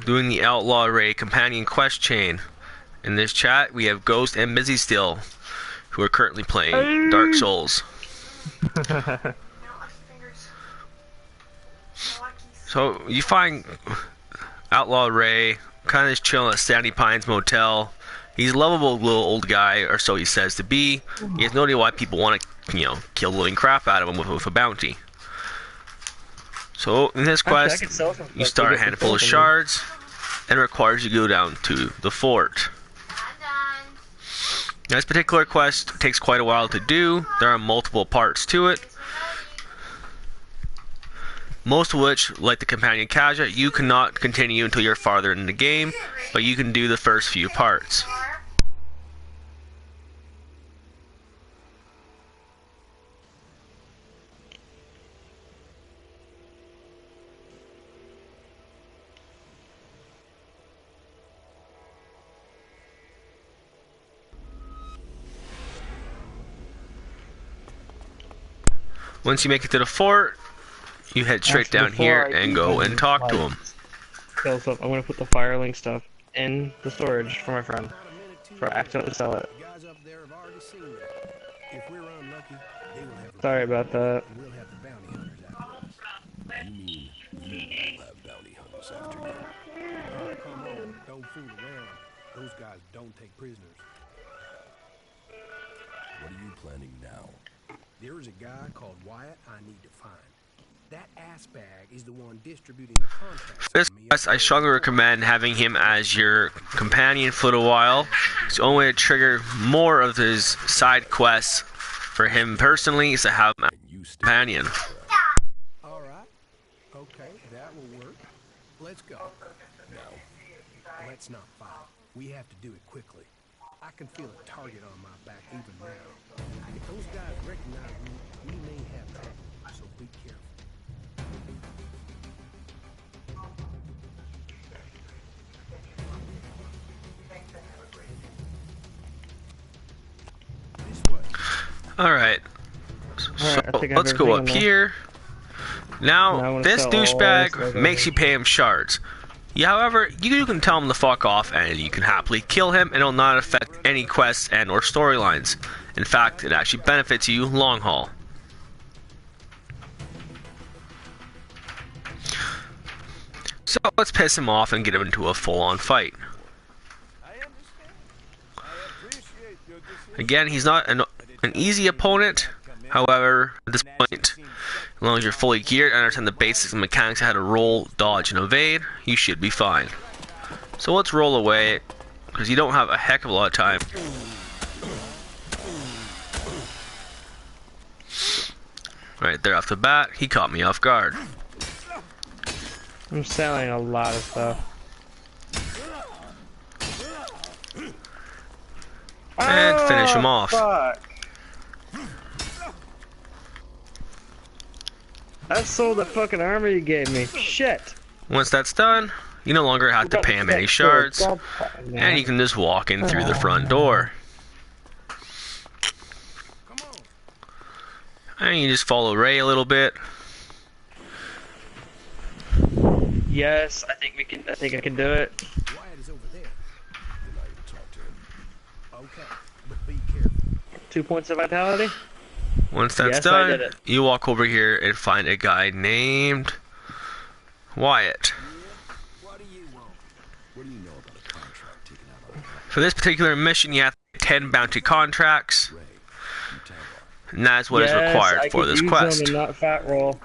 doing the Outlaw Ray companion quest chain. In this chat, we have Ghost and Busy Still, who are currently playing Dark Souls. So you find Outlaw Ray kind of just chilling at Sandy Pines Motel. He's a lovable little old guy, or so he says to be. He has no idea why people want to, kill the living crap out of him with a bounty. So in this quest, you start a handful of shards, and it requires you to go down to the fort. Now, this particular quest takes quite a while to do. There are multiple parts to it. Most of which, like the companion Kaja, you cannot continue until you're farther in the game, but you can do the first few parts. Once you make it to the fort, you head straight down here and go and talk to him. I'm gonna put the Firelink stuff in the storage for my friend. For accidentally sell it. Sorry about that. Don't fool around. Those guys don't take prisoners. What are you planning now? There is a guy called Wyatt I need to find. That ass bag is the one distributing the contracts. For this quest, I strongly recommend having him as your companion for a while. It's the only way to trigger more of his side quests for him personally is to have him as a companion. Alright. Okay, that will work. Let's go. No. Let's not fight. We have to do it quickly. I can feel a target on my back even now. If those guys recognize me, we may have trouble, so be careful. Alright. So let's go up here. Now, this douchebag makes you pay him shards. Yeah, however, you can tell him to fuck off and you can happily kill him and it'll not affect any quests and or storylines. In fact, it actually benefits you long haul. So let's piss him off and get him into a full-on fight. Again, he's not an easy opponent. However, at this point, as long as you're fully geared and understand the basics and mechanics of how to roll, dodge, and evade, you should be fine. So let's roll away, because you don't have a heck of a lot of time. Right there off the bat, he caught me off guard. I'm selling a lot of stuff. And finish him off. Fuck. I sold the fucking armor you gave me. Shit. Once that's done, you no longer have to pay him any shards, and you can just walk in through the front door. And you just follow Ray a little bit. Yes, I think we can. I think I can do it. Wyatt is over there. You're not able to talk to him. Okay, but be careful. 2 points of vitality. Once that's done, you walk over here and find a guy named Wyatt. What do you want? What do you know about a contract taken out on that? For this particular mission, you have 10 bounty contracts, and that's what is required for this quest. Not fat roll.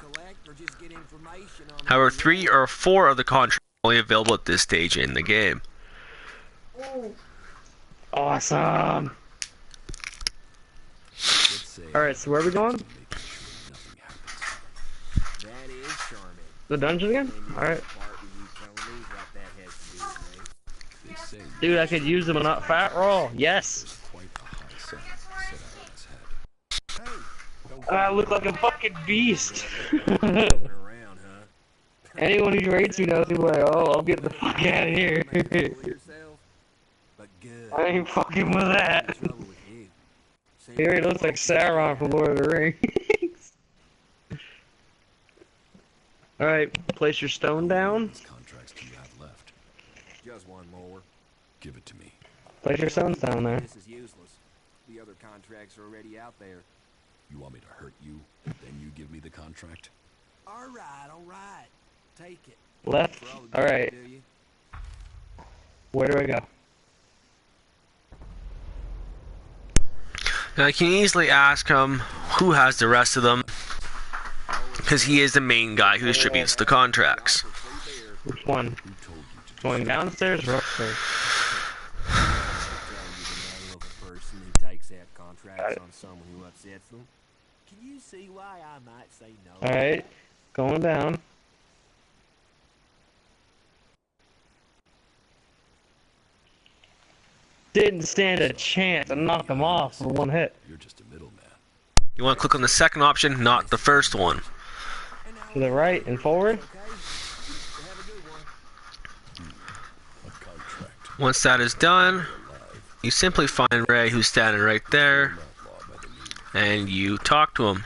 However, 3 or 4 of the contracts are only available at this stage in the game. Awesome. Alright, so where are we going? The dungeon again? Alright. Dude, I could use them and not fat roll. Yes. I look like a fucking beast. Anyone who rates me knows me like, oh, I'll get the fuck out of here. I ain't fucking with that. He already looks like Sauron from Lord of the Rings. Alright, place your stone down. Just one more. Give it to me. Place your sons down there. This is useless. The other contracts are already out there. You want me to hurt you, then you give me the contract? All right. Take it. Left? All right. Where do I go? Now you can easily ask him who has the rest of them, because he is the main guy who distributes the contracts. Which one? Going downstairs or upstairs? Alright, going down. Didn't stand a chance to knock him off for one hit. You're just a middleman. You want to click on the second option, not the first one. To the right and forward. Once that is done, you simply find Ray, who's standing right there, and you talk to him.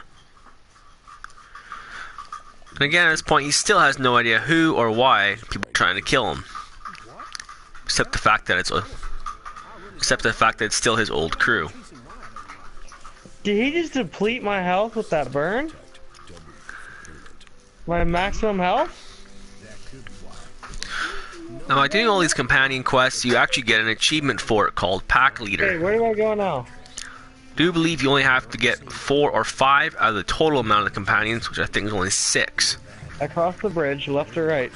And again, at this point, he still has no idea who or why people are trying to kill him, except the fact that it's still his old crew. Did he just deplete my health with that burn? My maximum health? Now, by doing all these companion quests, you actually get an achievement for it called Pack Leader. Hey, where do I go now? I do believe you only have to get 4 or 5 out of the total amount of companions, which I think is only 6. I crossed the bridge, left or right?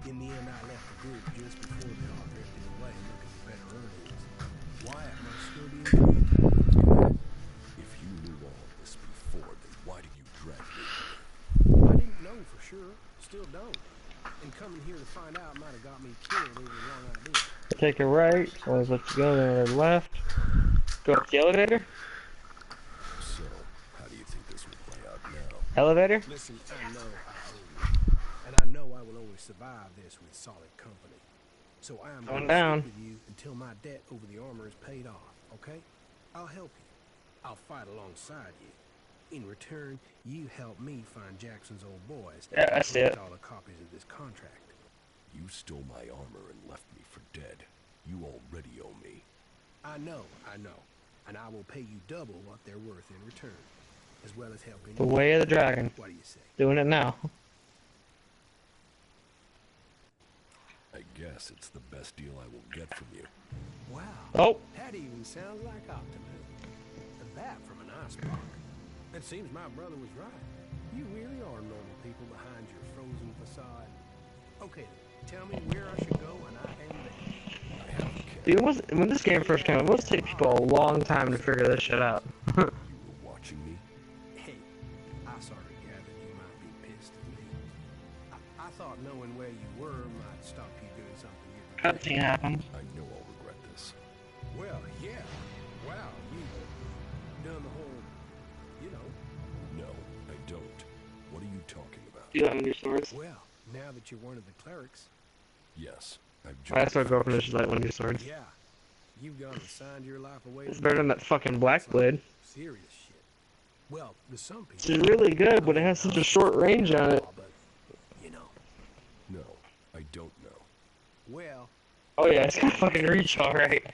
In the end, I left the group just before they all drifted away looking for better earnings. Wyatt must still be in. If you knew all of this before, then why did you drag me? I didn't know for sure. Still don't. And coming here to find out might have got me killed over the wrong idea. Take a right, always let you go, then a left. Go up the elevator. So, how do you think this will play out now? Elevator? Listen, I know I owe you, and I know I will only survive this with solid company. So I am Going going to down. stick with you until my debt over the armor is paid off, okay? I'll help you. I'll fight alongside you. In return, you help me find Jackson's old boys. Yeah, I see it. All the copies of this contract. You stole my armor and left me for dead. You already owe me. I know. And I will pay you double what they're worth in return, as well as helping The you. way of the dragon. What do you say? Doing it now. I guess it's the best deal I will get from you. Wow. Oh! That even sounds like optimism. And that from an iceberg. It seems my brother was right. You really are normal people behind your frozen facade. Okay, then, tell me where I should go and I am there. I have a kid. Dude, when this game first came out, it must take people a long time to figure this shit out. You were watching me? Hey, I sort of gathered you might be pissed at me. I thought knowing where you were might stop you doing something you regret. Cutscene happened. I know I'll regret this. Well, yeah. Wow, you done the whole, you know. No, I don't. What are you talking about? Do you have your swords? Well, now that you're one of the clerics. Yes, I've That's what girlfriend is like one of your swords. Yeah. You've gone and signed your life away. It's better than that fucking black blade. Serious shit. Well, to some people. It's really good, but it has such a short range on it. But, you know. No, I don't know. Well. Oh yeah, it's got fucking reach, alright.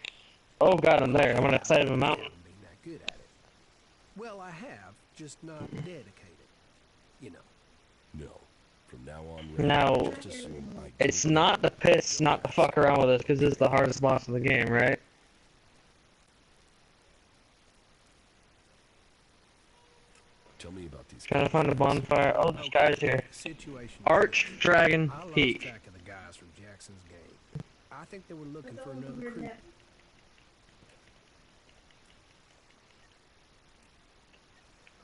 Oh god, I'm there. I'm on the side of a mountain. Being that good at it. Well, I have, just not dedicated. You know. No. From now on, Now, just assume I it's don't- not the piss not to fuck around with this, because it's the hardest boss in the game, right? Tell me about these. Trying to find a bonfire. Oh, this guy's here. Situation. Arch Dragon I lost Peak. track of the guys from Jackson's game. I think they were looking for another crew.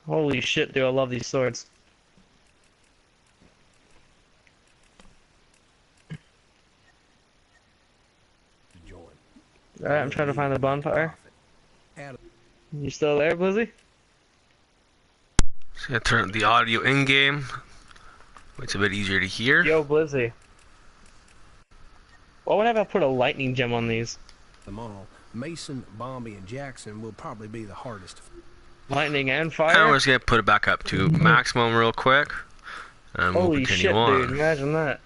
Holy shit, dude, I love these swords. To join. Alright, I'm trying to find the bonfire. You still there, Blizzy? So I turn the audio in-game. It's a bit easier to hear. Yo, Blizzy. Why would I have put a lightning gem on these? Them all. Mason, Bombi, and Jackson will probably be the hardest. Lightning and And fire? we're just gonna put it back up to maximum real quick. And we'll Holy continue shit, on. dude, imagine that.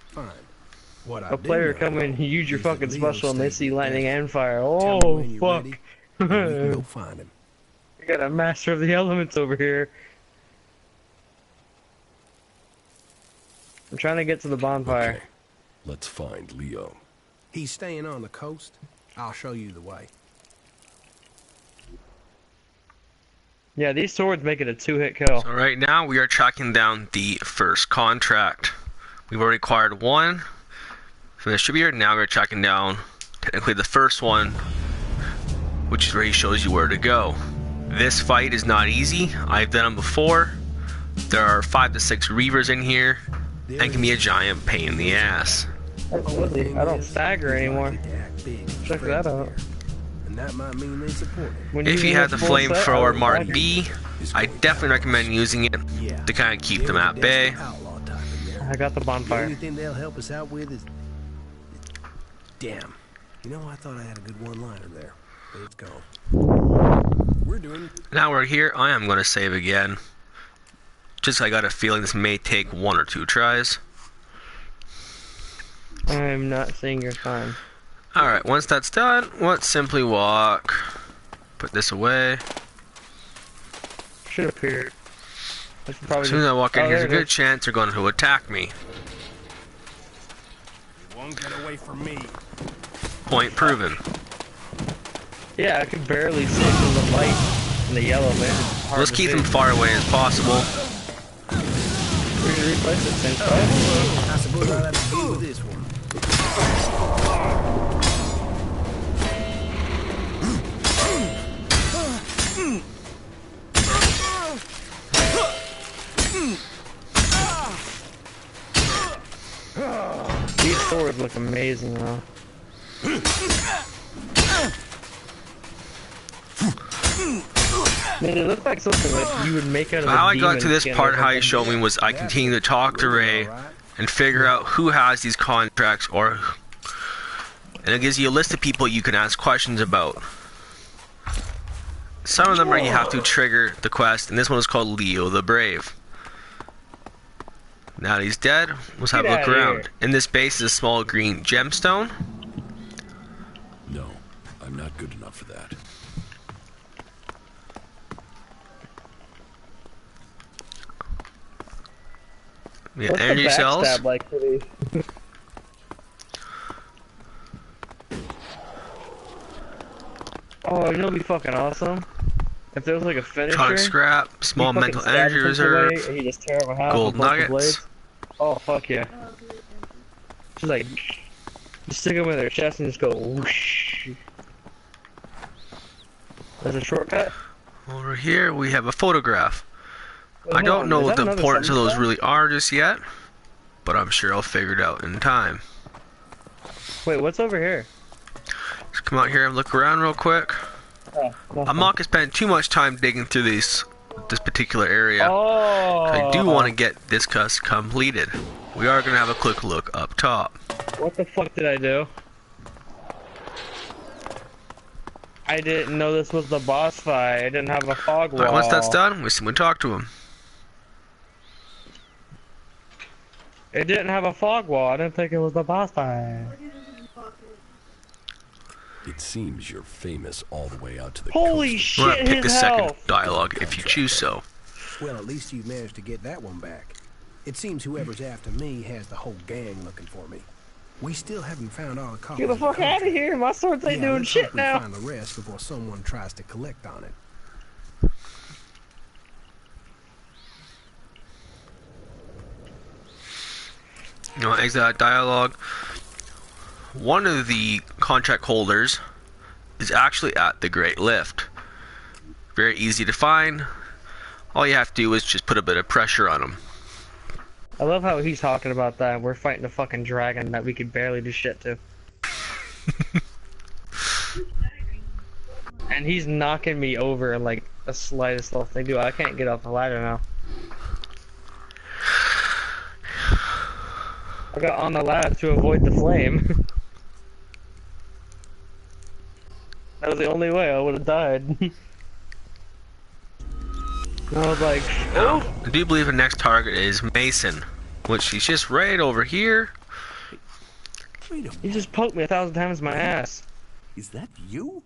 Fine. A player come in, use your fucking special, and they see lightning and fire. Tell me Oh, when you're fuck. ready, and we can go find him. We got a master of the elements over here. I'm trying to get to the bonfire. Okay. Let's find Leo. He's staying on the coast. I'll show you the way. Yeah, these swords make it a 2-hit kill. So right now we are tracking down the first contract. We've already acquired one from the distributor. Now we're tracking down technically the first one, which is where he shows you where to go. This fight is not easy. I've done them before. There are 5 to 6 reavers in here and can be a giant pain in the ass. Absolutely. I don't stagger anymore. Check that out. And that might mean they support it. If you have the flamethrower Mark B, I definitely recommend using it to kind of keep them at bay. I got the The bonfire. only thing they'll help us out with is... Damn. You know, I thought I had a good one-liner there. But it's gone. We're doing... Now we're here, I am going to save again. Just I got a feeling this may take 1 or 2 tries. I'm not seeing your sign. Alright, once that's done, let's simply walk. Put this away. Should appear. I should probably As soon as I walk in, Oh, here's a there it good chance they're going to attack me. You won't get away from me. Point proven. Yeah, I could barely see from the light and the yellow, man. It's hard Let's to keep see. them far away as possible. We should replace it since I suppose I'll have to deal with this one. These swords look amazing, though. Man, it looks like something that you would make out of So a how I got demon to this skin part, or how he something. showed me, was I continued to talk to Ray and figure out who has these contracts, and it gives you a list of people you can ask questions about. Some of them are you have to trigger the quest, and this one is called Leo the Brave. Now that he's dead, let's have a Get look outta around. here. In this base is a small green gemstone. No, I'm not good enough for that. We What's have the energy cells. backstab like for these? Oh, you know, what'd be fucking awesome. If there was like a finisher. Tonic scrap, small you fucking mental stab energy something reserve, away, and you just tear them in half gold with both the nuggets. blades. Oh fuck yeah! Just like you stick them in their chest and just go whoosh. There's a shortcut. Over here we have a photograph. Wait, I hold don't on, know is what that the another importance of those sunset? really are just yet, but I'm sure I'll figure it out in time. Wait, what's over here? Let's come out here and look around real quick. Oh, I'm not gonna spend too much time digging through this particular area. Oh. I do want to get this quest completed. We are gonna have a quick look up top. What the fuck did I do? I didn't know this was the boss fight. I didn't have a fog wall. Alright, once that's done, we talk to him. It didn't have a fog wall. I didn't think it was the boss fight. It seems you're famous all the way out to the Holy coast. I'm gonna shit, pick a his second health! dialogue if you choose so. Well, at least you've managed to get that one back. It seems whoever's after me has the whole gang looking for me. We still haven't found all the copies. Get the fuck out of here! My swords ain't doing let's shit hope we now. find the rest before someone tries to collect on it. You know, exit that dialogue. One of the contract holders is actually at the Great Lift. Very easy to find. All you have to do is just put a bit of pressure on him. I love how he's talking about that. We're fighting a fucking dragon that we could barely do shit to. And he's knocking me over like the slightest little thing. Dude, I can't get off the ladder now. I got on the ladder to avoid the flame. That was the only way I would have died. I was like, Now, I do believe the next target is Mason, which he's just right over here. Wait a You minute. just poked me 1,000 times in my ass. Is that you?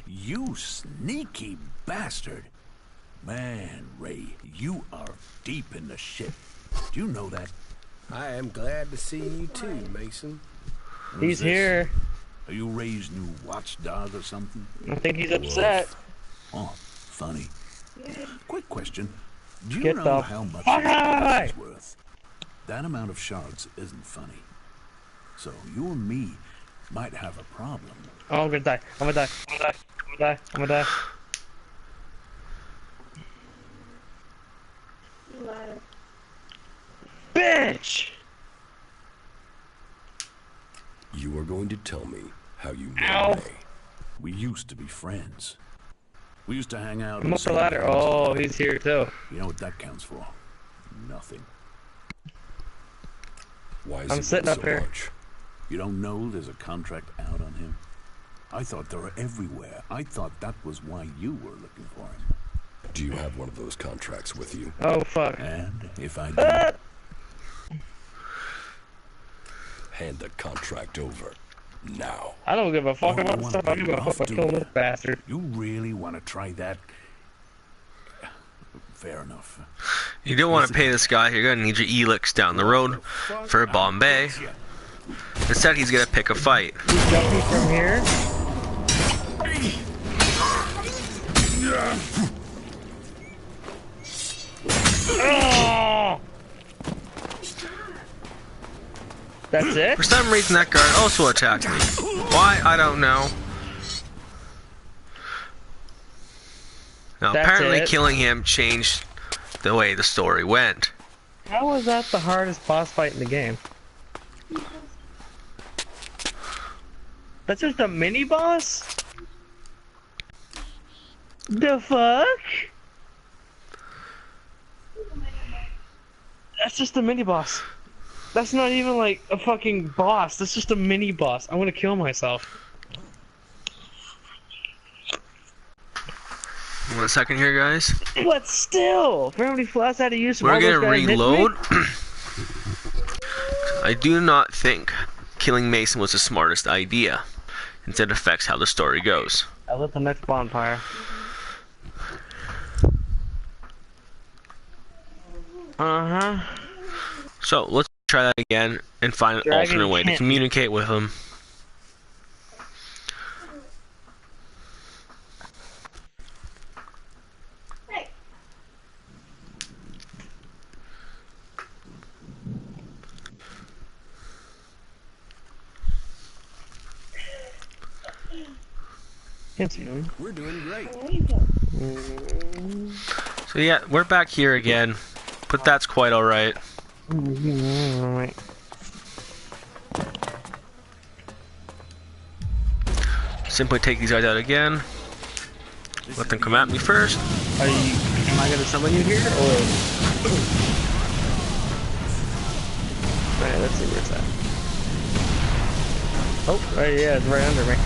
You sneaky bastard. Man, Ray, you are deep in the shit. Do you know that? I am glad to see you too, Mason. He's here. Are you Ray's new watchdog or something? I think he's upset. Oh, funny. Quick question. Do you Get know the how much fuck out of my way! is worth? That amount of shards isn't funny. So you and me might have a problem. Oh, I'm gonna die. I'm gonna die. I'm gonna die. I'm gonna die. I'm gonna die. Bitch! You are going to tell me how you know Ow. Ray. We used to be friends. We used to hang out. I'm up the ladder. Oh, he's here too. You know what that counts for? Nothing. Why is I'm it sitting worth up so here. much? You don't know there's a contract out on him? I thought they were everywhere. I thought that was why you were looking for him. Do you have one of those contracts with you? Oh, fuck. And if I do, Hand the contract over. Now. I don't give a fuck Oh, about you the stuff. I wanna give play a fuck rough, about do killing ya? this bastard. you really want to try that? Fair enough. You don't want to pay this guy. You're gonna need your Elex down the road for Bombay. Instead, he's gonna pick a fight. He's jumping from here. Oh! That's it? For some reason, that guard also attacked me. Why? I don't know. Now, That's apparently, it? killing him changed the way the story went. How was that the hardest boss fight in the game? That's just a mini boss? The fuck? That's just a mini boss. That's not even like a fucking boss. That's just a mini boss. I'm gonna kill myself. 1 second here, guys. But still, for how many flats I had to use from We're all those gonna guys hit me? reload. I do not think killing Mason was the smartest idea. Instead, it affects how the story goes. I lit the next bonfire. Uh-huh. So, let's try that again and find an Dragon alternate way to can't- communicate with him. Can't see him. We're doing great. So yeah, we're back here again, but that's quite alright. Alright. Simply take these guys out again. Let them come at me first. Am I gonna summon you here, or? Alright, let's see where it's at. Oh, right, yeah, it's right under me.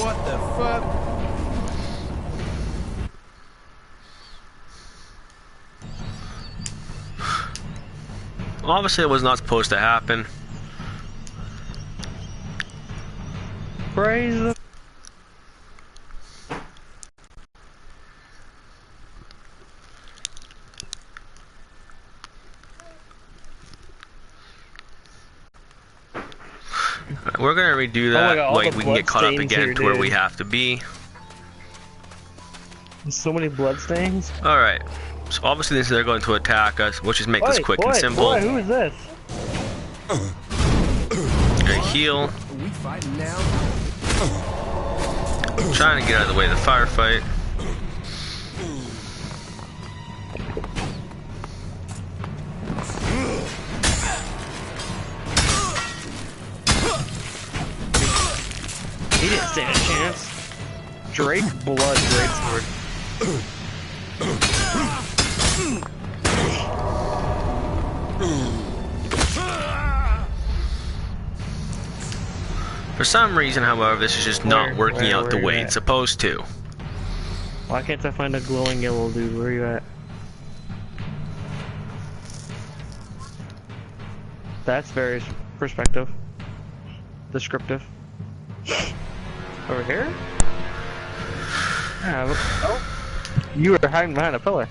What the fuck? Obviously, it was not supposed to happen. Praise the... We're gonna redo that. my God, all Like the we can get caught up bloodstains again here, to where dude. we have to be. There's so many bloodstains. All right. So obviously, they're going to attack us, which is make this quick and simple. Boy, who is this? Gonna heal. Are we fighting now? Trying to get out of the way of the firefight. He didn't stand a chance. Drake blood greatsword. For some reason, however, this is just not Where, working out the where way you it's at? supposed to. Why can't I find a glowing yellow dude? Where are you at? That's very descriptive. Over here? Yeah, oh, you were hiding behind a pillar.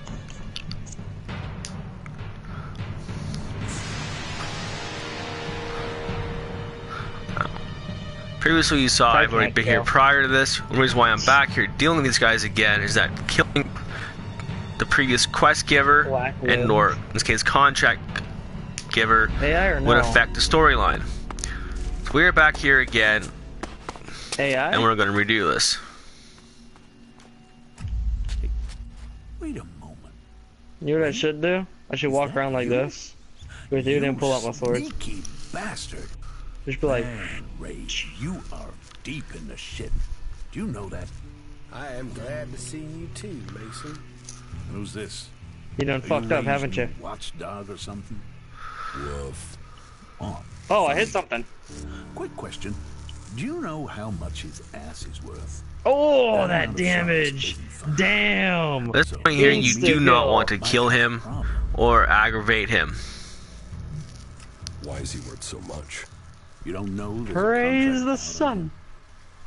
Previously you saw I've already been here prior to this. The reason why I'm back here dealing with these guys again is that killing the previous quest giver and or in this case contract giver would affect the storyline. So we're back here again and we're going to redo this. Wait a moment. You know what I should do? I should walk around like this with you, then pull out my sword. Sneaky bastard. Just be like, man, Rage, you are deep in the shit. Do you know that? I am glad to see you too, Mason. Who's this? You done fucked up, haven't you? Watchdog or something? Woof. Oh, I hit something. Quick question. Do you know how much his ass is worth? Oh, that damage! Damn! This point here, you do not want to kill him or aggravate him. Why is he worth so much? You don't know? Praise the sun.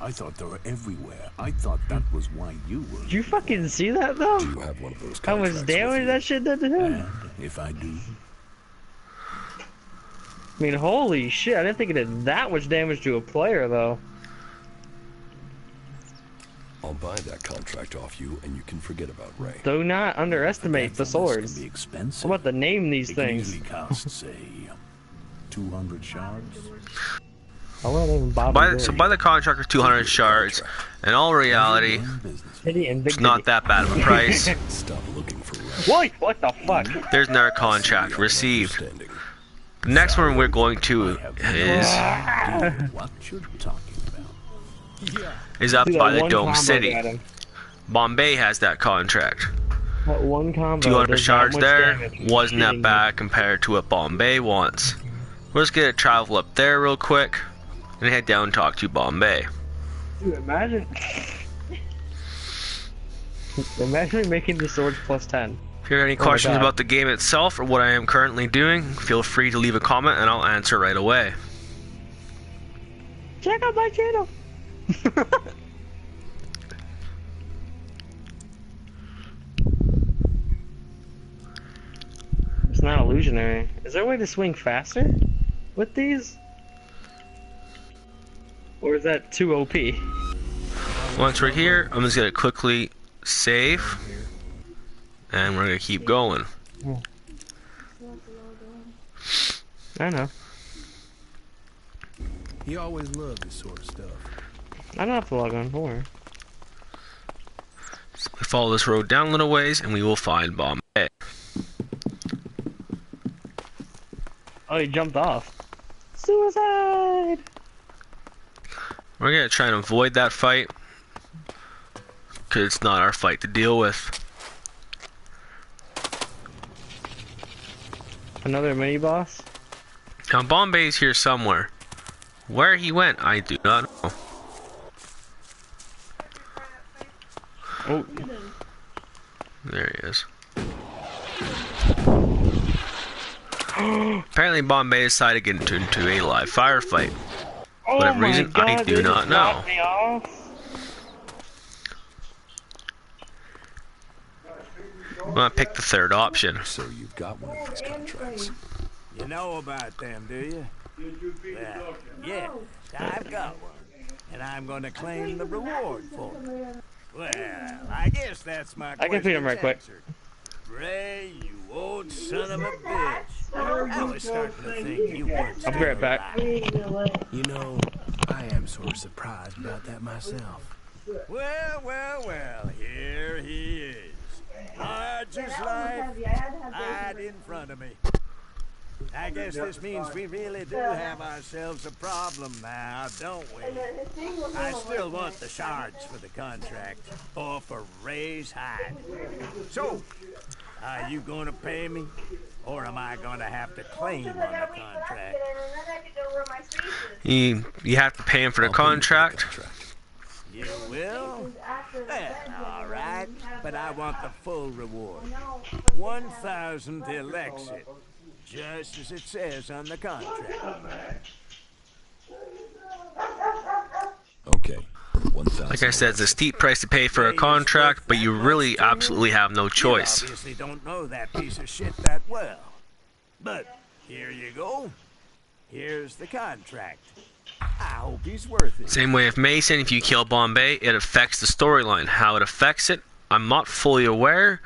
I thought they were everywhere. I thought that was why you were. Did you fucking see that though? Do you have one of those how much damage that shit did to him? And if I do, I mean, holy shit! I didn't think it did that much damage to a player though. I'll buy that contract off you, and you can forget about Ray. Do not underestimate the swords. be expensive. I'm about to name these things. Usually costs, say, 200 shards. I won't even bother. So buy the contract for 200 shards. In all reality, it's not that bad of a price. Stop looking for Ray. What? What the fuck? There's another contract received. The next one we're going to is up by the Dome City. Bombay has that contract. That one combo. 200 shards there wasn't that bad compared to what Bombay wants. We're just gonna travel up there real quick and head down and talk to Bombay. Dude, imagine making the swords plus 10. If you have any questions about the game itself or what I am currently doing, feel free to leave a comment and I'll answer right away. Check out my channel. It's not illusionary. Is there a way to swing faster with these? Or is that too OP? Once we're here, I'm just gonna quickly save. And we're gonna keep going. I know. He always loved this sort of stuff. I don't have to log on, don't worry. So we follow this road down a little ways and we will find Bombay. Oh, he jumped off. Suicide! We're gonna try and avoid that fight. Because it's not our fight to deal with. Another mini boss? Now Bombay's here somewhere. Where he went, I do not know. Oh. There he is. Apparently Bombay decided to get into a live firefight. For whatever reason, I do not know. I'm gonna pick the third option. So you've got one of these contracts. You know about them, do you? Well, yeah, I've got one. And I'm gonna claim the reward for it. Well, I guess that's my question. I can feed him right quick. Ray, you old son of a bitch. I was starting to think you weren't. I'll be right back. You know, I am sort of surprised about that myself. Well, here he is. Just life, right in front of me. I guess this means we really do have ourselves a problem now, don't we? I still want the shards for the contract, or for Ray's hide. So, are you going to pay me, or am I going to have to claim on the contract? You have to pay him for the contract. You will? Well, all right. but I want the full reward. 1,000 Elex, just as it says on the contract. Okay. 1,000. Like I said, it's a steep price to pay for a contract, but you really absolutely have no choice. You obviously don't know that piece of shit that well. But here you go. Here's the contract. I hope he's worth it. Same way with Mason, if you kill Bombay, it affects the storyline. How it affects it, I'm not fully aware,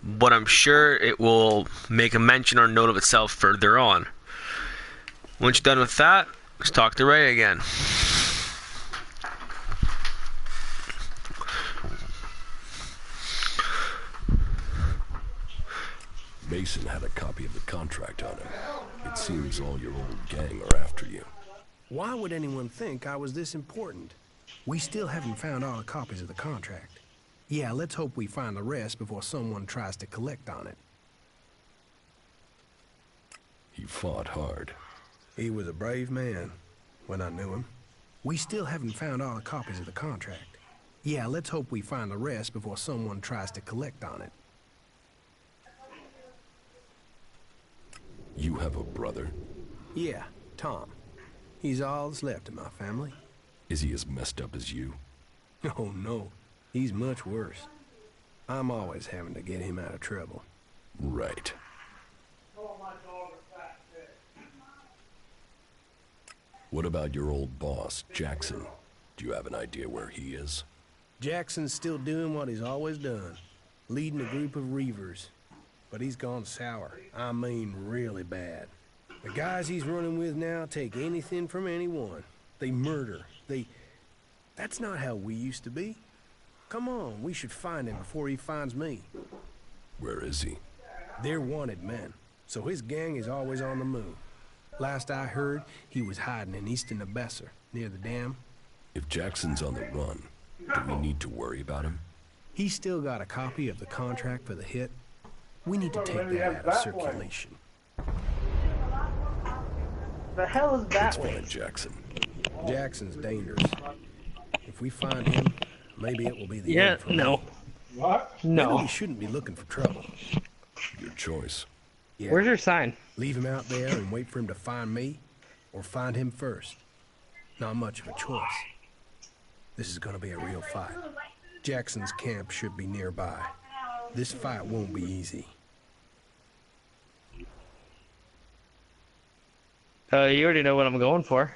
but I'm sure it will make a mention or note of itself further on. Once you're done with that, let's talk to Ray again. Mason had a copy of the contract on him. It seems all your old gang are after you. Why would anyone think I was this important? We still haven't found all the copies of the contract. Yeah, let's hope we find the rest before someone tries to collect on it. He fought hard. He was a brave man when I knew him. We still haven't found all the copies of the contract. Yeah, let's hope we find the rest before someone tries to collect on it. You have a brother? Yeah, Tom. He's all that's left of my family. Is he as messed up as you? Oh, no. He's much worse. I'm always having to get him out of trouble. Right. What about your old boss, Jackson? Do you have an idea where he is? Jackson's still doing what he's always done, leading a group of reavers. But he's gone sour. I mean, really bad. The guys he's running with now take anything from anyone. They murder. That's not how we used to be. Come on, we should find him before he finds me. Where is he? They're wanted men, so his gang is always on the move. Last I heard, he was hiding in Easton Abesser, near the dam. If Jackson's on the run, do we need to worry about him? He's still got a copy of the contract for the hit. We need to take that out of circulation. The hell is that Let's find Jackson. Jackson's dangerous. If we find him, maybe it will be the end for me. What? Maybe No. we shouldn't be looking for trouble. Your choice. Yeah. Where's your sign? Leave him out there and wait for him to find me, or find him first. Not much of a choice. This is gonna be a real fight. Jackson's camp should be nearby. This fight won't be easy. You already know what I'm going for.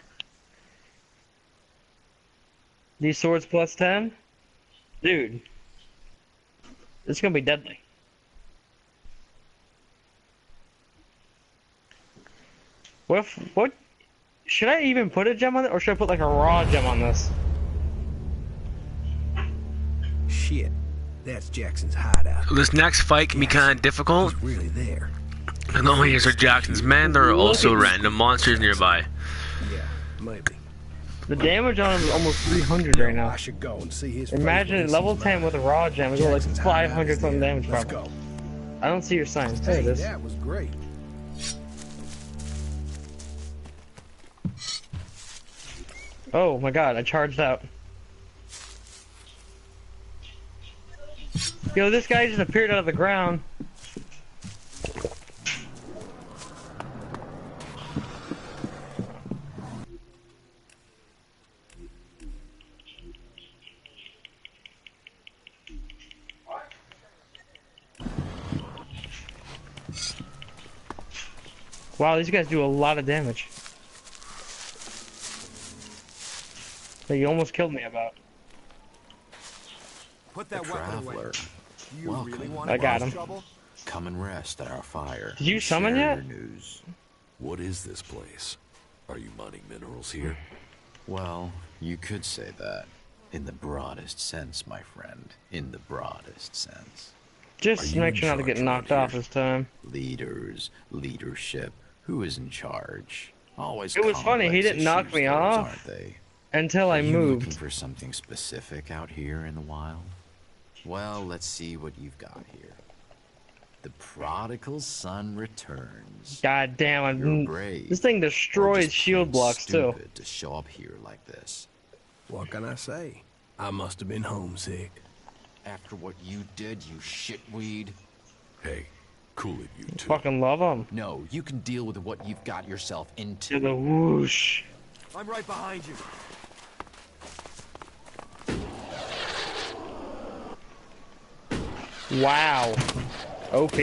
These swords plus 10? Dude. It's gonna be deadly. What? Should I even put a gem on it, or should I put like a raw gem on this? Shit. That's Jackson's hideout. This next fight can be kind of difficult. He's really there. And not only is there Jackson's men, there are also random monsters nearby. Yeah, maybe. The damage on him is almost 300 right now. I should go and see his Imagine level 10 with a raw gem, we go like 500 something damage Let's probably. go. I don't see your sign. There it Hey, is. that was great. Oh my god, I charged out. Yo, this guy just appeared out of the ground. Wow, these guys do a lot of damage. That you almost killed me about. Put that Traveler, You welcome. really want I got cause him. trouble? Come and rest at our fire. Did you and summon share yet? your news. What is this place? Are you mining minerals here? Well, you could say that. In the broadest sense, my friend. In the broadest sense. Just you make in sure not to get charge knocked around off here? this time. Leaders, leadership. Who is in charge? Always It was funny, he complex didn't knock issues, me those, off. aren't they? Until I Are you looking moved. for something specific out here in the wild? Well, let's see what you've got here. The prodigal son returns. God damn, You're brave. this thing Or destroys just shield plain blocks too. stupid to show up here like this. What can I say? I must have been homesick. after what you did, you shitweed? Hey, cool it, you two. Fucking love him. No, you can deal with what you've got yourself into. To the whoosh. I'm right behind you. Wow. OP.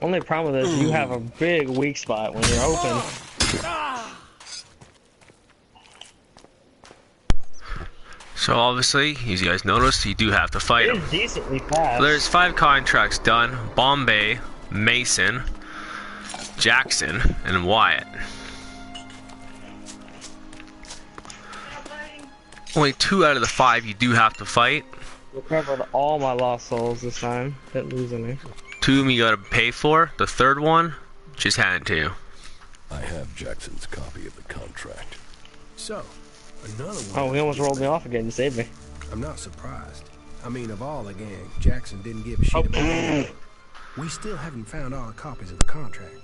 Only problem is you have a big weak spot when you're open. So obviously, as you guys noticed, you do have to fight him. It's decently fast. There's 5 contracts done. Bombay, Mason, Jackson, and Wyatt. Only 2 out of the 5 you do have to fight. Recovered all my lost souls this time. Didn't lose any. 2 of them you gotta pay for. The 3rd one, just hand it to you. I have Jackson's copy of the contract. So, another one. Oh, he almost rolled me off again. You saved me. I'm not surprised. I mean, of all the gang, Jackson didn't give a shit about anything. We still haven't found all the copies of the contract.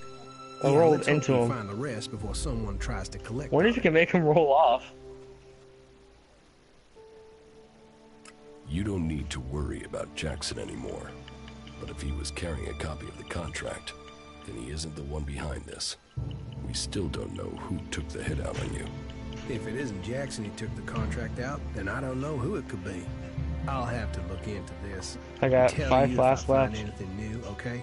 I Yeah, rolled let's hope into we him. find the rest before someone tries to collect What them. if you can make him roll off? You don't need to worry about Jackson anymore. But if he was carrying a copy of the contract, then he isn't the one behind this. We still don't know who took the hit out on you. If it isn't Jackson who took the contract out, then I don't know who it could be. I'll have to look into this. I got Tell 5 you if flasks I find left. anything new, okay?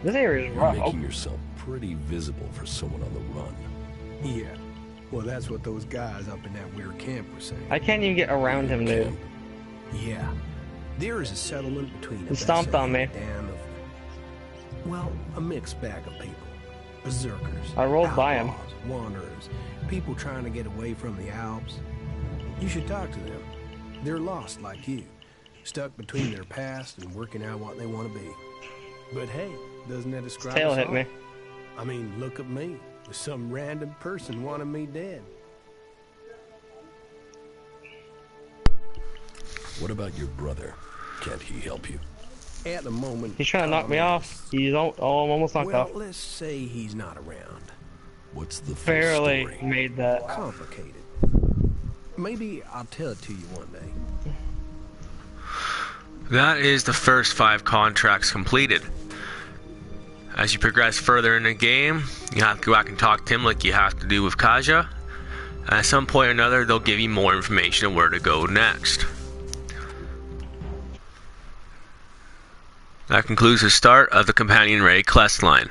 This area is You're rough. making yourself pretty visible for someone on the run. Yeah. Well, that's what those guys up in that weird camp were saying. I can't even get around him, dude. Camp. Yeah. There is a settlement between He stomped on me. Well, a mixed bag of people. Berserkers. I rolled by him. outlaws, wanderers. People trying to get away from the Alps. You should talk to them. They're lost like you. Stuck between their past and working out what they want to be. But hey, doesn't that describe Tail us hit all? me. I mean, look at me. Some random person wanted me dead. What about your brother? Can't he help you? At the moment, He's trying to knock me off. He's oh, I'm almost knocked well, off. let's say he's not around. What's the full Barely story? made that. Complicated. Maybe I'll tell it to you one day. That is the first 5 contracts completed. As you progress further in the game, you have to go back and talk to him like you have to do with Kaja. And at some point or another, they'll give you more information on where to go next. That concludes the start of the Companion Ray quest line.